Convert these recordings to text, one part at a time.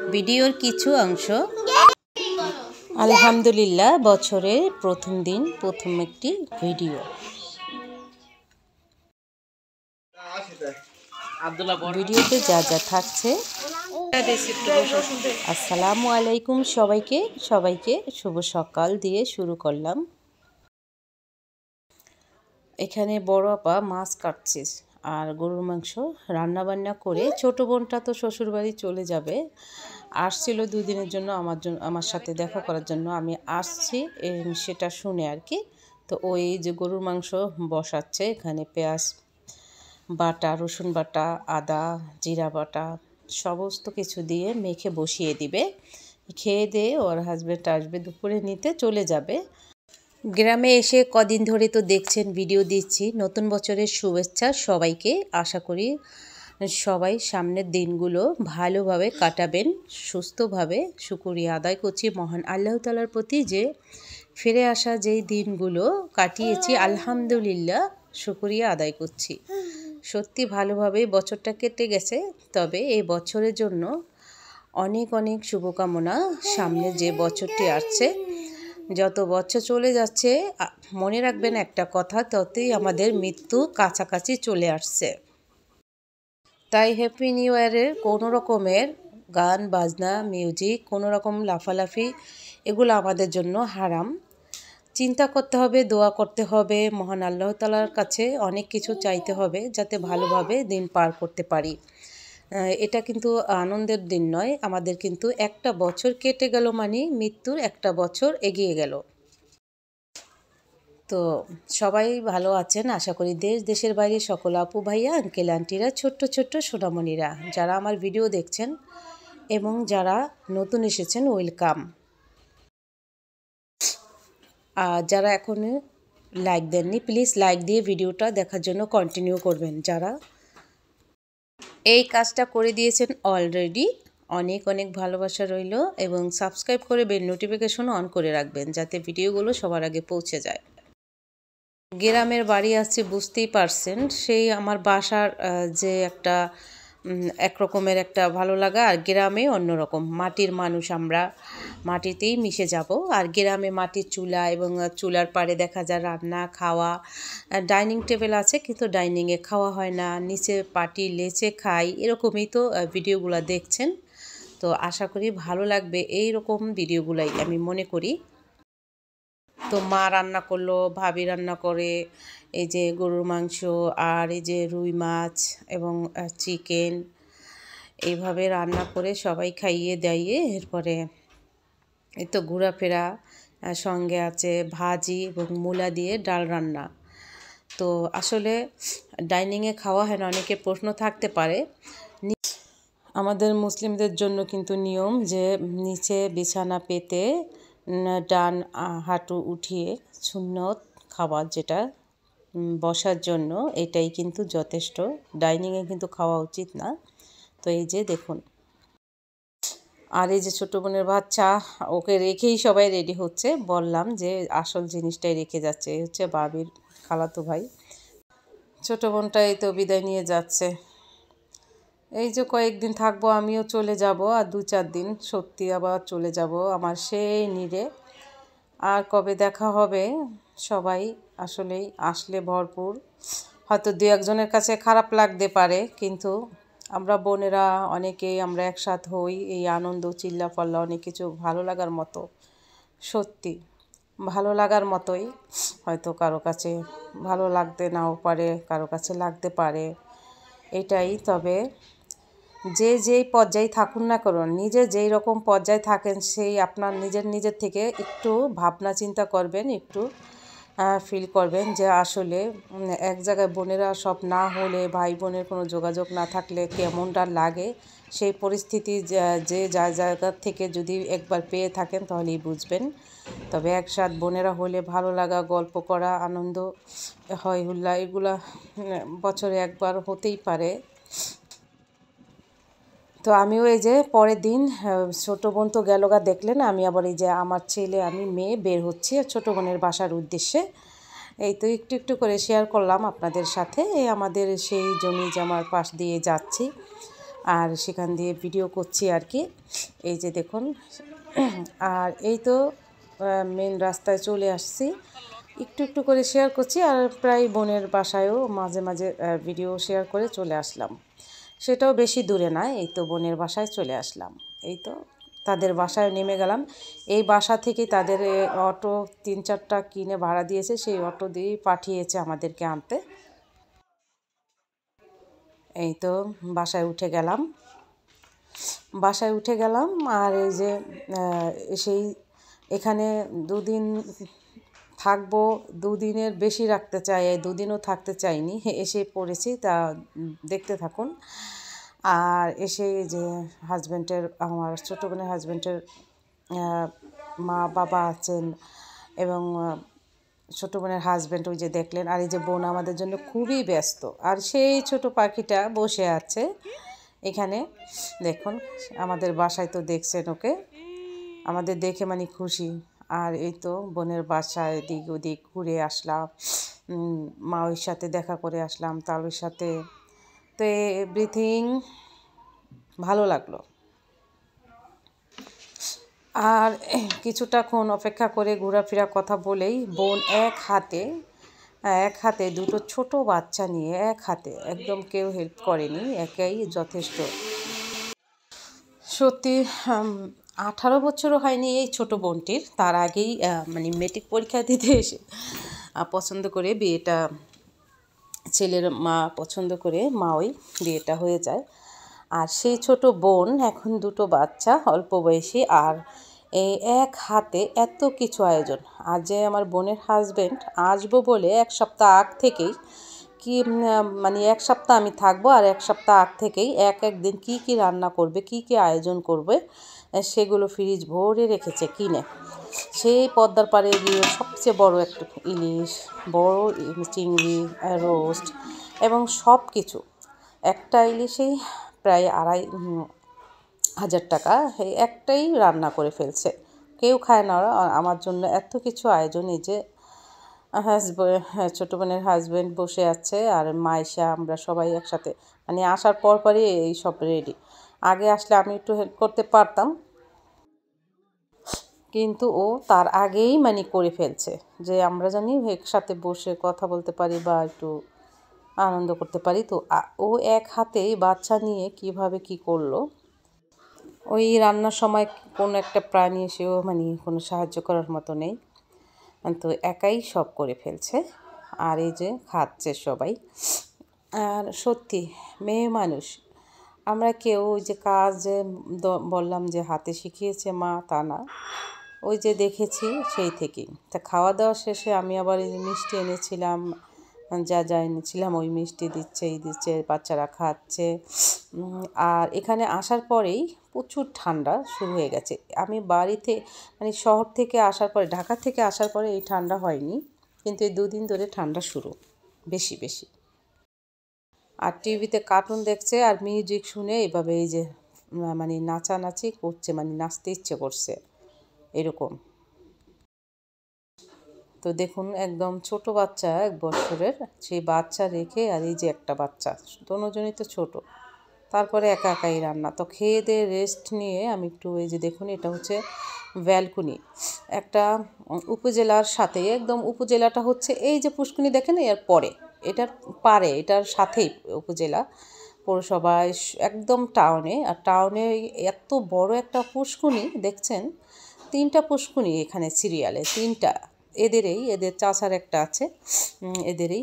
ভিডিওর কিছু অংশ। আলহামদুলিল্লাহ, বছরের প্রথম দিন, প্রথম একটি ভিডিও। ভিডিওতে যা যা থাকছে। আসসালামু আলাইকুম সবাইকে শুভ সকাল দিয়ে শুরু করলাম। এখানে বড় আপা মাছ কাটছে আর গরুর মাংস রান্নাবান্না করে, ছোট বোনটা তো শ্বশুরবাড়ি চলে যাবে, আসছিল 2 দিনের জন্য আমার সাথে দেখা করার জন্য। আমি আসছি সেটা শুনে আর কি। তো ওই যে গরুর মাংস বসাচ্ছে, এখানে পেঁয়াজ বাটা, রসুন বাটা, আদা, জিরা বাটা সমস্ত কিছু দিয়ে মেখে বসিয়ে দিবে। খেয়ে দিয়ে ওর হাজব্যান্ড আসবে, দুপুরে নিতে চলে যাবে। গ্রামে এসে কদিন ধরে তো দেখছেন ভিডিও দিচ্ছি। নতুন বছরের শুভেচ্ছা সবাইকে। আশা করি সবাই সামনের দিনগুলো ভালোভাবে কাটাবেন, সুস্থভাবে। শুকরিয়া আদায় করছি মহান আল্লাহ তাআলার প্রতি যে ফিরে আসা যেই দিনগুলো কাটিয়েছি, আলহামদুলিল্লাহ শুকরিয়া আদায় করছি। সত্যি ভালোভাবেই বছরটা কেটে গেছে। তবে এই বছরের জন্য অনেক অনেক শুভকামনা। সামনে যে বছরটি আসছে, যত বছর চলে যাচ্ছে মনে রাখবেন একটা কথা, ততই আমাদের মৃত্যু কাছাকাছি চলে আসছে। তাই হ্যাপি নিউ ইয়ারের কোনো রকমের গান বাজনা, মিউজিক, কোনো রকম লাফালাফি, এগুলো আমাদের জন্য হারাম। চিন্তা করতে হবে, দোয়া করতে হবে, মহান আল্লাহ তাআলার কাছে অনেক কিছু চাইতে হবে যাতে ভালোভাবে দিন পার করতে পারি। এটা কিন্তু আনন্দের দিন নয়, আমাদের কিন্তু একটা বছর কেটে গেল মানে মৃত্যুর একটা বছর এগিয়ে গেল। তো সবাই ভালো আছেন আশা করি। দেশের বাইরে সকল আপু ভাইয়া, আঙ্কেল আন্টিরা, ছোট্ট ছোট্ট সোনামণিরা যারা আমার ভিডিও দেখছেন এবং যারা নতুন এসেছেন, ওয়েলকাম। আর যারা এখনও লাইক দেননি, প্লিজ লাইক দিয়ে ভিডিওটা দেখার জন্য কন্টিনিউ করবেন। যারা এই কাজটা করে দিয়েছেন অলরেডি, অনেক অনেক ভালোবাসা রইল। এবং সাবস্ক্রাইব করে বেল নোটিফিকেশন অন করে রাখবেন যাতে ভিডিওগুলো সবার আগে পৌঁছে যায়। গ্রামের বাড়ি আসছি বুঝতেই পারছেন, সেই আমার বাসার যে একটা একরকমের একটা ভালো লাগা, আর গ্রামে অন্যরকম। মাটির মানুষ আমরা, মাটিতেই মিশে যাব। আর গ্রামে মাটির চুলা এবং চুলার পাড়ে দেখা যায় রান্না খাওয়া। ডাইনিং টেবিল আছে কিন্তু ডাইনিংয়ে খাওয়া হয় না, নিচে পাটি লেচে খাই, এরকমই তো ভিডিওগুলো দেখছেন। তো আশা করি ভালো লাগবে এই রকম ভিডিওগুলাই আমি মনে করি। তো মা রান্না করলো, ভাবি রান্না করে এই যে গরুর মাংস আর এই যে রুই মাছ এবং চিকেন, এইভাবে রান্না করে সবাই খাইয়ে দাইয়ে এরপরে এই তো ঘোরাফেরা, সঙ্গে আছে ভাজি এবং মূলা দিয়ে ডাল রান্না। তো আসলে ডাইনিংয়ে খাওয়া হয় না, অনেকের প্রশ্ন থাকতে পারে। আমাদের মুসলিমদের জন্য কিন্তু নিয়ম যে নিচে বিছানা পেতে ডান হাঁটু উঠিয়ে সুন্নত খাবার, যেটা বসার জন্য, এটাই কিন্তু যথেষ্ট। ডাইনিংয়ে কিন্তু খাওয়া উচিত না। তো এই যে দেখুন, আর এই যে ছোটো বোনের বাচ্চা, ওকে রেখেই সবাই রেডি হচ্ছে। বললাম যে আসল জিনিসটাই রেখে যাচ্ছে, এই হচ্ছে বাবির খালাতো ভাই। ছোটো বোনটা এই তো বিদায় নিয়ে যাচ্ছে। এই যে কয়েকদিন থাকবো, আমিও চলে যাব, আর 2-4 দিন সত্যি আবার চলে যাব আমার সেই নিরে। আর কবে দেখা হবে সবাই আসলেই আসলে ভরপুর। হয়তো 2-1 জনের কাছে খারাপ লাগতে পারে, কিন্তু আমরা বোনেরা অনেকেই আমরা একসাথ হই, এই আনন্দ চিল্লাফাল্লা অনেক কিছু ভালো লাগার মতো, সত্যি ভালো লাগার মতোই। হয়তো কারো কাছে ভালো লাগতে নাও পারে, কারো কাছে লাগতে পারে, এটাই। তবে যে যেই পর্যায়ে থাকুন না করুন, নিজে যেই রকম পর্যায়ে থাকেন, সেই আপনার নিজের থেকে একটু ভাবনা চিন্তা করবেন, একটু ফিল করবেন যে আসলে এক জায়গায় বোনেরা সব না হলে, ভাই বোনের কোনো যোগাযোগ না থাকলে কেমনটা লাগে। সেই পরিস্থিতি যে যার জায়গা থেকে যদি একবার পেয়ে থাকেন তাহলেই বুঝবেন। তবে একসাথে বোনেরা হলে ভালো লাগা, গল্প করা, আনন্দ, হয় হুল্লা, এগুলা বছরে একবার হতেই পারে। তো আমিও এই যে পরের দিন ছোটো বোন তো গেল দেখলেন, আমি আবার এই যে আমার ছেলে আমি মেয়ে বের হচ্ছি ছোটো বোনের বাসার উদ্দেশ্যে। এই তো একটু একটু করে শেয়ার করলাম আপনাদের সাথে। এই আমাদের সেই জমি জামার পাশ দিয়ে যাচ্ছি। আর সেখান দিয়ে ভিডিও করছি আর কি। এই যে দেখুন, আর এই তো মেন রাস্তায় চলে আসছি, একটু একটু করে শেয়ার করছি। আর প্রায় বোনের বাসায়ও মাঝে মাঝে ভিডিও শেয়ার করে চলে আসলাম। সেটাও বেশি দূরে নয়, এই তো বোনের বাসায় চলে আসলাম। এই তো তাদের বাসায় নেমে গেলাম। এই বাসা থেকে তাদের অটো 3-4টা কিনে ভাড়া দিয়েছে, সেই অটো দিয়েই পাঠিয়েছে আমাদেরকে আনতে। এই তো বাসায় উঠে গেলাম। আর এই যে সেই এখানে 2 দিন থাকবো, 2 দিনের বেশি রাখতে চাই, এই 2 দিনও থাকতে চাইনি, এসে পড়েছি। তা দেখতে থাকুন। আর এসে যে আমার ছোটো বোনের হাজব্যান্ডের মা বাবা আছেন এবং ছোটো বোনের হাজব্যান্ড ওই যে দেখলেন। আর এই যে বোন আমাদের জন্য খুবই ব্যস্ত, আর সেই ছোট পাখিটা বসে আছে এখানে দেখুন। আমাদের বাসায় তো দেখছেন ওকে, আমাদের দেখে মানে খুশি। আর এই তো বোনের বাসায় এদিক ওদিক ঘুরে আসলাম, মায়ের সাথে দেখা করে আসলাম, তালুর সাথে। তো এভরিথিং ভালো লাগলো। আর কিছুটাক্ষণ অপেক্ষা করে ঘোরাফেরা কথা বলেই বোন এক হাতে 2টো ছোট বাচ্চা নিয়ে, এক হাতে, একদম কেউ হেল্প করেনি, একাই যথেষ্ট। সত্যি 18 বছরও হয়নি এই ছোট বোনটির, তার আগেই মানে মেট্রিক পরীক্ষা দিতে এসে পছন্দ করে বিয়েটা, ছেলের মা পছন্দ করে ওই বিয়েটা হয়ে যায়। আর সেই ছোট বোন এখন 2টো বাচ্চা অল্প বয়সী, আর এই এক হাতে এত কিছু আয়োজন। আর যে আমার বোনের হাজব্যান্ড আসবো বলে 1 সপ্তাহ আগ থেকেই মানে 1 সপ্তাহ আমি থাকবো, আর 1 সপ্তাহ আগ থেকেই এক দিন কী রান্না করবে, কী আয়োজন করবে, সেগুলো ফ্রিজ ভরে রেখেছে কিনে। সেই পদ্মার পাড়ে গিয়ে সবচেয়ে বড় একটা ইলিশ, বড় চিংড়ি, রোস্ট এবং সব কিছু, একটা ইলিশেই প্রায় 2,500 টাকা, এই একটাই রান্না করে ফেলছে। কেউ খায় না ওরা। আমার জন্য এত কিছু আয়োজন। এই যে ছোটো বোনের হাজব্যান্ড বসে আছে, আর মাইশা, আমরা সবাই একসাথে, মানে আসার পরই এই সব রেডি। আগে আসলে আমি একটু হেল্প করতে পারতাম, কিন্তু ও তার আগেই মানে করে ফেলছে, যে আমরা জানি একসাথে বসে কথা বলতে পারি বা একটু আনন্দ করতে পারি। তো ও এক হাতেই বাচ্চা নিয়ে কিভাবে কি করলো। ওই রান্নার সময় কোনো একটা প্রাণী এসেও মানে কোনো সাহায্য করার মতো নেই, তো একাই সব করে ফেলছে। আর এই যে খাচ্ছে সবাই। আর সত্যি মেয়ে মানুষ, আমরা কেউ ওই যে কাজ বললাম যে হাতে শিখিয়েছে মা, তা না, ওই যে দেখেছি সেই থেকেই। তা খাওয়া দাওয়া শেষে আমি আবার এই মিষ্টি এনেছিলাম, যা এনেছিলাম ওই মিষ্টি দিচ্ছে, বাচ্চারা খাচ্ছে। আর এখানে আসার পরেই প্রচুর ঠান্ডা শুরু হয়ে গেছে। আমি বাড়িতে মানে শহর থেকে আসার পরে, ঢাকা থেকে আসার পরে এই ঠান্ডা হয়নি, কিন্তু এই 2 দিন ধরে ঠান্ডা শুরু বেশি। আর টিভিতে কার্টুন দেখছে আর মিউজিক শুনে এভাবে এই যে মানে নাচানাচি করছে, মানে নাচতে ইচ্ছে করছে এরকম। তো দেখুন একদম ছোট বাচ্চা 1 বছরের, সেই বাচ্চা রেখে, আর এই যে একটা বাচ্চা, দুজনই তো ছোট, তারপরে একাই রান্না। তো খেয়ে দিয়ে রেস্ট নিয়ে আমি একটু, এই যে দেখুন এটা হচ্ছে ব্যালকনি, একটা উপজেলার সাথে, একদম উপজেলাটা হচ্ছে এই যে পুষ্কুনি দেখেন এর পরে, এটার সাথেই উপজেলা, পৌরসভা একদম টাউনে। আর টাউনে এত বড় একটা পুষ্কুনি দেখছেন, 3টা পুষ্কুনি এখানে সিরিয়ালে, 3টা এদের চাচার একটা আছে, এদেরই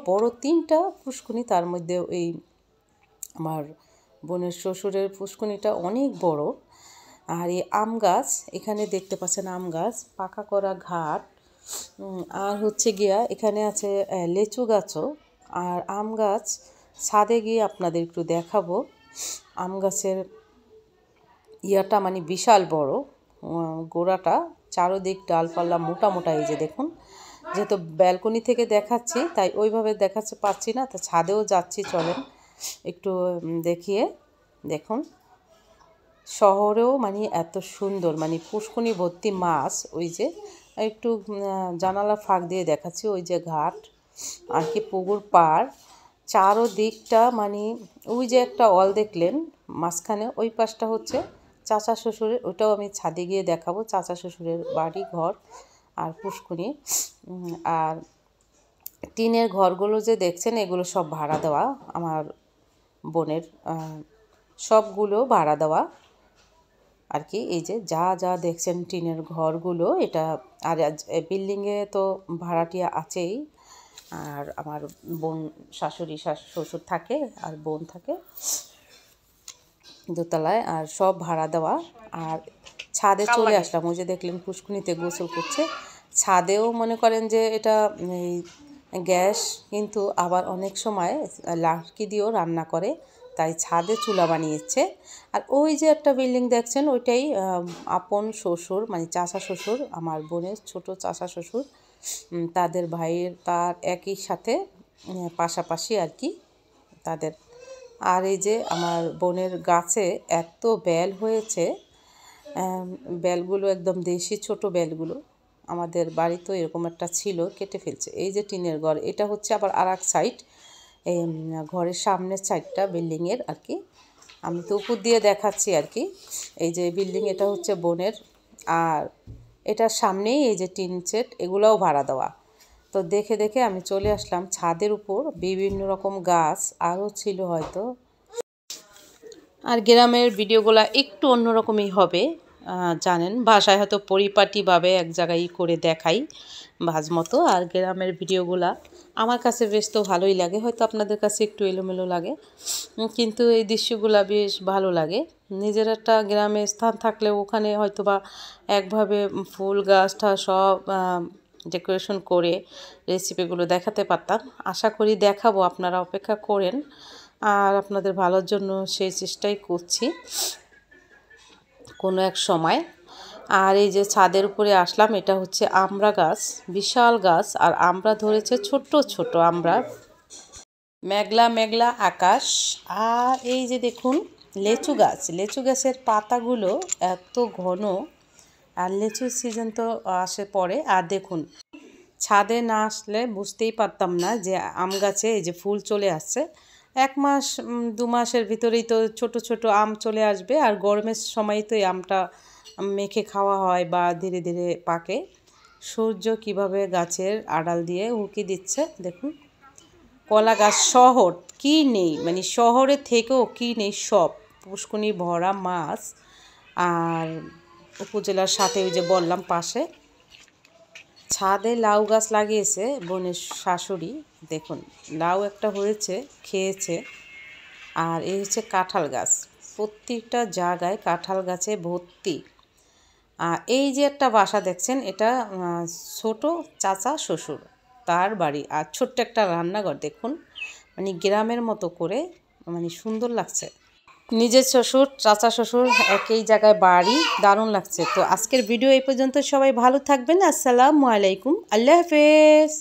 বড় 3টা পুষ্কুনি। তার মধ্যে এই আমার বোনের শ্বশুরের পুষ্কুনিটা অনেক বড়। আর এই আম গাছ এখানে দেখতে পাচ্ছেন, আম গাছ, পাকা করা ঘাট, আর হচ্ছে গিয়া এখানে আছে লেচু গাছও। আর আম গাছ ছাদে গিয়ে আপনাদের একটু দেখাবো। আম গাছের ইয়াটা মানে বিশাল বড়, গোড়াটা, চারোদিক ডালপাল্লা মোটা, এই যে দেখুন। যেহেতু ব্যালকনি থেকে দেখাচ্ছি তাই ওইভাবে দেখাতে পাচ্ছি না, তো ছাদেও যাচ্ছি, চলেন একটু দেখিয়ে। দেখুন শহরেও মানে এত সুন্দর, মানে পুষ্কুনি ভর্তি মাছ। ওই যে একটু জানালা ফাঁক দিয়ে দেখাচ্ছি, ওই যে ঘাট আর কি পুকুর পাড়, চারোদিকটা মানে ওই যে একটা অল দেখলেন মাঝখানে, ওই পাশটা হচ্ছে চাচা শ্বশুরের। ওইটাও আমি ছাদে গিয়ে দেখাবো, চাচা শ্বশুরের বাড়ি ঘর আর পুষ্কুনি। আর টিনের ঘরগুলো যে দেখছেন এগুলো সব ভাড়া দেওয়া, আমার বোনের সবগুলো ভাড়া দেওয়া আর কি। এই যে যা যা দেখছেন টিনের ঘরগুলো এটা। আর বিল্ডিংয়ে তো ভাড়াটিয়া আছেই, আর আমার বোন শাশুড়ি শ্বশুর থাকে আর বোন থাকে দোতলায়, আর সব ভাড়া দেওয়া। আর ছাদে চলে আসলাম, ওই যে দেখলেন পুষ্কুনিতে গোসল করছে। ছাদেও মনে করেন যে এটা গ্যাস, কিন্তু আবার অনেক সময় লাকড়ি দিয়েও রান্না করে, তাই ছাদে চুলা বানিয়েছে। আর ওই যে একটা বিল্ডিং দেখছেন ওইটাই আপন শ্বশুর মানে চাচা শ্বশুর, আমার বোনের ছোট চাচা শ্বশুর, তাদের ভাইয়ের তার একই সাথে পাশাপাশি আর কি তাদের। আর এই যে আমার বোনের গাছে এত বেল হয়েছে, বেলগুলো একদম দেশি ছোট বেলগুলো। আমাদের বাড়িতেও এরকম একটা ছিল, কেটে ফেলছে। এই যে টিনের ঘর, এটা হচ্ছে আবার আর এক সাইড, এই ঘরের সামনের সাইডটা বিল্ডিংয়ের আর কি। আমি তো উপর দিয়ে দেখাচ্ছি আর কি। এই যে বিল্ডিং, এটা হচ্ছে বোনের। আর এটার সামনেই এই যে টিন সেট, এগুলোও ভাড়া দেওয়া। তো দেখে দেখে আমি চলে আসলাম ছাদের উপর, বিভিন্ন রকম গাছ আরও ছিল হয়তো। আর গ্রামের ভিডিওগুলো একটু অন্যরকমই হবে, জানেন, ভাষায় হয়তো পরিপাটিভাবে এক জায়গায় করে দেখাই ভাজ মতো। আর গ্রামের ভিডিওগুলা আমার কাছে বেশ তো ভালোই লাগে, হয়তো আপনাদের কাছে একটু এলোমেলো লাগে, কিন্তু এই দৃশ্যগুলা বেশ ভালো লাগে। নিজের একটা গ্রামে স্থান থাকলে ওখানে হয়তো বা একভাবে ফুল গাছটা সব ডেকোরেশন করে রেসিপিগুলো দেখাতে পারতাম। আশা করি দেখাবো, আপনারা অপেক্ষা করেন, আর আপনাদের ভালোর জন্য সেই চেষ্টাই করছি কোনো এক সময়। আর এই যে ছাদের উপরে আসলাম, এটা হচ্ছে আমড়া গাছ, বিশাল গাছ, আর আমড়া ধরেছে ছোট ছোট আমড়া। মেঘলা মেঘলা আকাশ। আর এই যে দেখুন লেচু গাছ, লেচু গাছের পাতাগুলো এত ঘন, আর লেচুর সিজন তো আসে পরে। আর দেখুন ছাদে না আসলে বুঝতেই পারতাম না যে আম গাছে এই যে ফুল চলে আসছে। 1 মাস 2 মাসের ভিতরেই তো ছোট ছোট আম চলে আসবে, আর গরমের সময়ই তো এই আমটা মেখে খাওয়া হয় বা ধীরে ধীরে পাকে। সূর্য কিভাবে গাছের আড়াল দিয়ে উঁকি দিচ্ছে দেখুন। কলা গাছ, শহর কি নেই, মানে শহরের থেকেও কি নেই, সব পুষ্কুনি ভরা মাছ। আর উপজেলার সাথে ওই যে বললাম পাশে ছাদে লাউ গাছ লাগিয়েছে বোনের শাশুড়ি, দেখুন লাউ একটা হয়েছে, খেয়েছে। আর এই হচ্ছে কাঁঠাল গাছ, প্রত্যেকটা জায়গায় কাঁঠাল গাছে ভর্তি। আর এই যে একটা বাসা দেখছেন, এটা ছোট চাচা শ্বশুর তার বাড়ি, আর ছোট্ট একটা রান্নাঘর দেখুন, মানে গ্রামের মতো করে, মানে সুন্দর লাগছে। নিজের শ্বশুর চাচা শ্বশুর একই জায়গায় বাড়ি, দারুণ লাগছে। তো আজকের ভিডিও এই পর্যন্ত, সবাই ভালো থাকবেন, আসসালামু আলাইকুম, আল্লাহ হাফেজ।